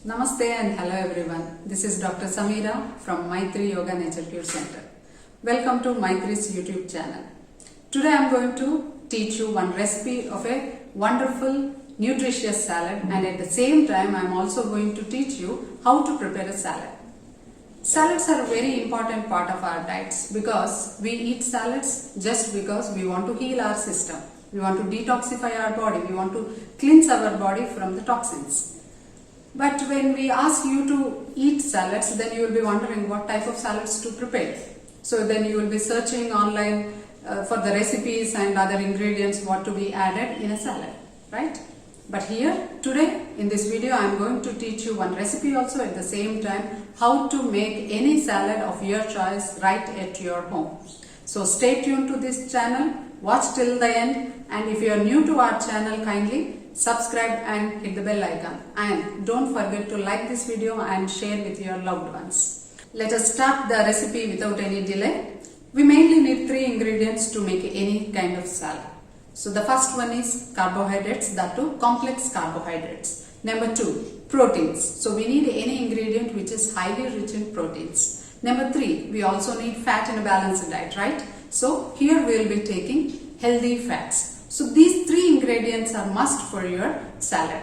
Namaste and hello everyone. This is Dr. Sameera from Maitri Yoga Naturopathy Center. Welcome to Maitri's YouTube channel. Today I am going to teach you one recipe of a wonderful nutritious salad, and at the same time I am also going to teach you how to prepare a salad. Salads are a very important part of our diets because we eat salads just because we want to heal our system. We want to detoxify our body. We want to cleanse our body from the toxins. But when we ask you to eat salads, then you will be wondering what type of salads to prepare. So then you will be searching online for the recipes and other ingredients what to be added in a salad, right? But here today in this video I am going to teach you one recipe also at the same time how to make any salad of your choice right at your home. So stay tuned to this channel, watch till the end, and if you are new to our channel, kindly subscribe and hit the bell icon, and don't forget to like this video and share with your loved ones. Let us start the recipe without any delay. We mainly need 3 ingredients to make any kind of salad. So the first one is carbohydrates, that too complex carbohydrates. Number 2, proteins. So we need any ingredient which is highly rich in proteins. Number 3, we also need fat in a balanced diet, right? So here we will be taking healthy fats. So these 3 ingredients are must for your salad.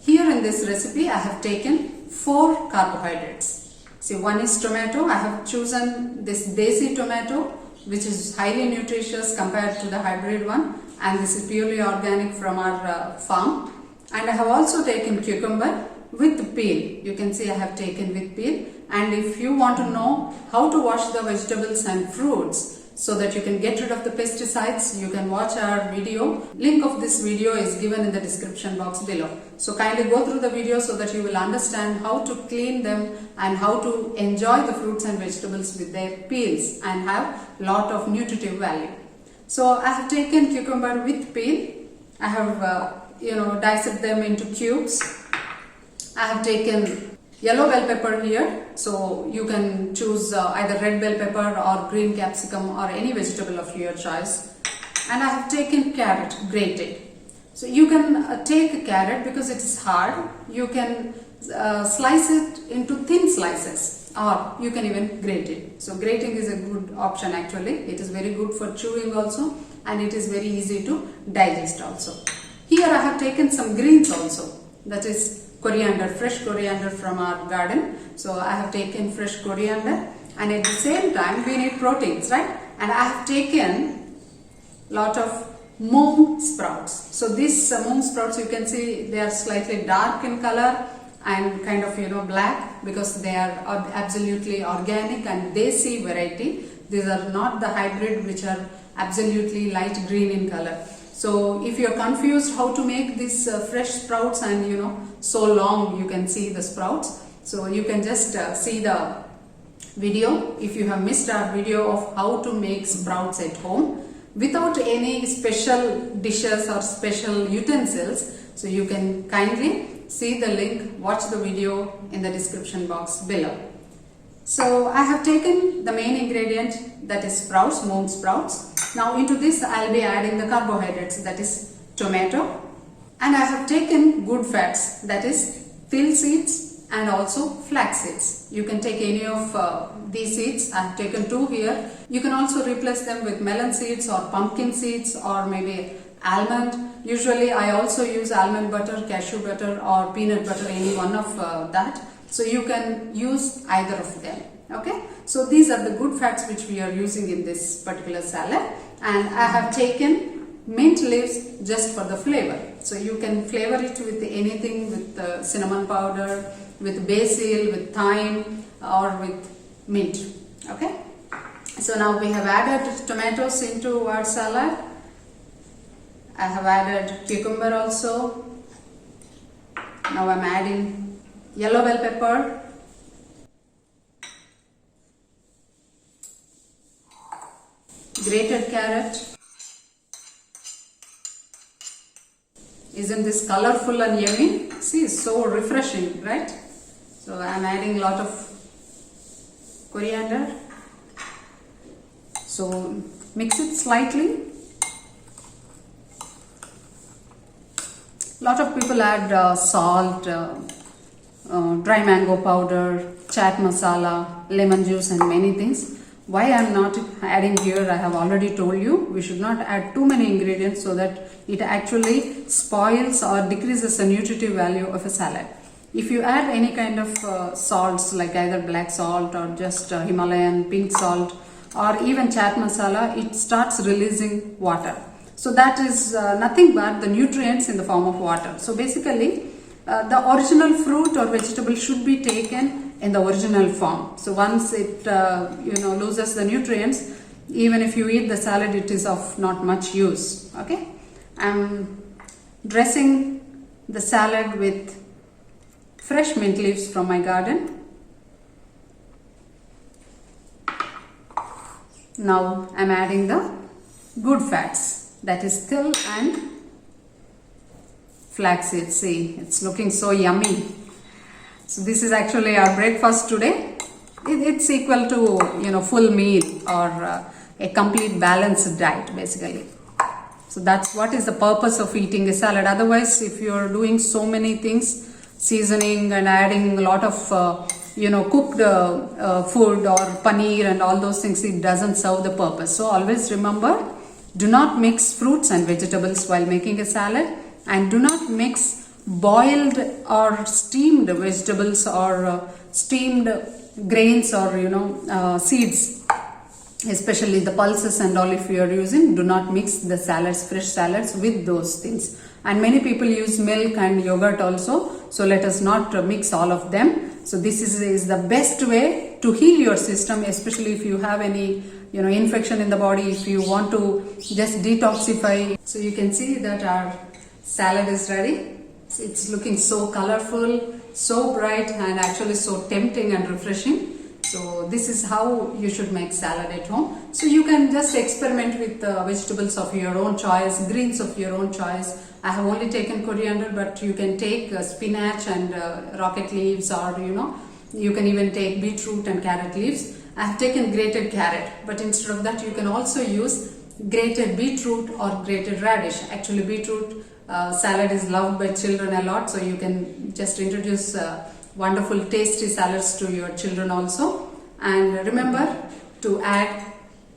Here in this recipe I have taken 4 carbohydrates. See, one is tomato. I have chosen this desi tomato, which is highly nutritious compared to the hybrid one, and this is purely organic from our farm. And I have also taken cucumber with peel. You can see I have taken with peel. And if you want to know how to wash the vegetables and fruits so that you can get rid of the pesticides, you can watch our video. Link of this video is given in the description box below. So kindly go through the video so that you will understand how to clean them and how to enjoy the fruits and vegetables with their peels and have lot of nutritive value. So I have taken cucumber with peel. I have diced them into cubes. I have taken yellow bell pepper here, so you can choose either red bell pepper or green capsicum or any vegetable of your choice. And I have taken carrot grated. So you can take a carrot because it is hard. You can slice it into thin slices, or you can even grate it. So grating is a good option actually. It is very good for chewing also, and it is very easy to digest also. Here I have taken some greens also, that is coriander, fresh coriander from our garden. So I have taken fresh coriander, and at the same time we need proteins, right? And I have taken lot of mung sprouts. So these mung sprouts, you can see they are slightly dark in color and kind of black because they are absolutely organic and desi variety. These are not the hybrid which are absolutely light green in color. So if you are confused how to make these fresh sprouts, and so long you can see the sprouts, so you can just see the video. If you have missed our video of how to make sprouts at home without any special dishes or special utensils, so you can kindly see the link, watch the video in the description box below. So I have taken the main ingredient, that is sprouts, mung sprouts. Now into this I will be adding the carbohydrates, that is tomato, and I have taken good fats, that is till seeds and also flax seeds. You can take any of these seeds. I have taken 2 here. You can also replace them with melon seeds or pumpkin seeds or maybe almond. Usually I also use almond butter, cashew butter or peanut butter, any one of that. So you can use either of them. Okay, so these are the good fats which we are using in this particular salad. And I have taken mint leaves just for the flavor. So you can flavor it with anything, with cinnamon powder, with basil, with thyme or with mint. Okay, so now we have added tomatoes into our salad. I have added cucumber also. Now I am adding yellow bell pepper, grated carrot. Isn't this colorful and yummy? See, so refreshing, right? So I am adding a lot of coriander. So mix it slightly. Lot of people add salt, dry mango powder, chaat masala, lemon juice and many things. Why I am not adding here, I have already told you, we should not add too many ingredients so that it actually spoils or decreases the nutritive value of a salad. If you add any kind of salts like either black salt or just Himalayan pink salt or even chaat masala, it starts releasing water. So that is nothing but the nutrients in the form of water. So basically the original fruit or vegetable should be taken in the original form. So once it loses the nutrients, even if you eat the salad, it is of not much use. Okay, I'm dressing the salad with fresh mint leaves from my garden. Now I'm adding the good fats, that is til and flaxseed. See, it's looking so yummy. So this is actually our breakfast today. It's equal to full meal or a complete balanced diet basically. So that's what is the purpose of eating a salad. Otherwise, if you're doing so many things, seasoning and adding a lot of cooked food or paneer and all those things, it doesn't serve the purpose. So always remember, do not mix fruits and vegetables while making a salad, and do not mix boiled or steamed vegetables or steamed grains or seeds, especially the pulses and all. If you are using, do not mix the salads, fresh salads, with those things. And many people use milk and yogurt also, so let us not mix all of them. So this is the best way to heal your system, especially if you have any infection in the body, if you want to just detoxify. So you can see that our salad is ready. It's looking so colorful, so bright, and actually so tempting and refreshing. So this is how you should make salad at home. So you can just experiment with vegetables of your own choice, greens of your own choice. I have only taken coriander, but you can take spinach and rocket leaves, or you can even take beetroot and carrot leaves. I have taken grated carrot, but instead of that you can also use grated beetroot or grated radish. Actually beetroot salad is loved by children a lot, so you can just introduce wonderful tasty salads to your children also. And remember to add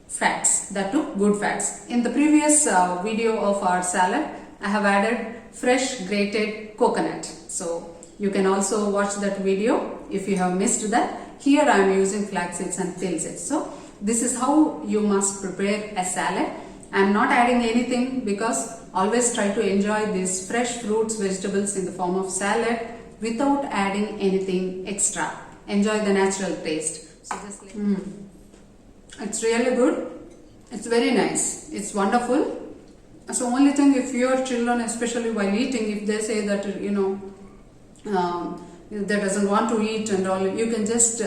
fats, that too good fats. In the previous video of our salad, I have added fresh grated coconut, so you can also watch that video if you have missed that. Here I am using flax seeds and til seeds. So this is how you must prepare a salad. I am not adding anything because always try to enjoy these fresh fruits, vegetables in the form of salad without adding anything extra. Enjoy the natural taste. So just like it's really good. It's very nice. It's wonderful. So only thing, if your children, especially while eating, if they say that they doesn't want to eat and all, you can just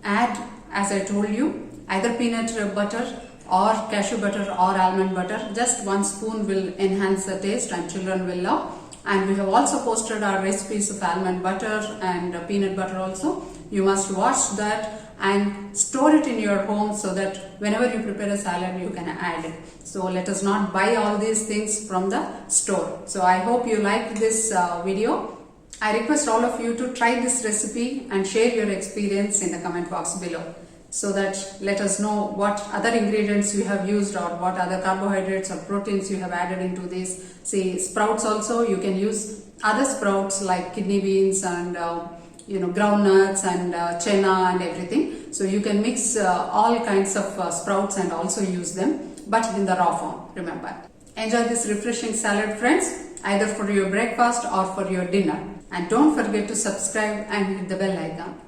add, as I told you, either peanut butter or cashew butter or almond butter. Just 1 spoon will enhance the taste and children will love. And we have also posted our recipes of almond butter and peanut butter also. You must watch that and store it in your home so that whenever you prepare a salad you can add it. So let us not buy all these things from the store. So I hope you liked this video. I request all of you to try this recipe and share your experience in the comment box below, so that let us know what other ingredients you have used or what other carbohydrates or proteins you have added into this. See, sprouts also, you can use other sprouts like kidney beans and groundnuts and chena and everything. So you can mix all kinds of sprouts and also use them, but in the raw form, remember. Enjoy this refreshing salad, friends, either for your breakfast or for your dinner. And don't forget to subscribe and hit the bell icon.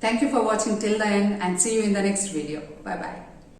Thank you for watching till the end, and see you in the next video. Bye bye.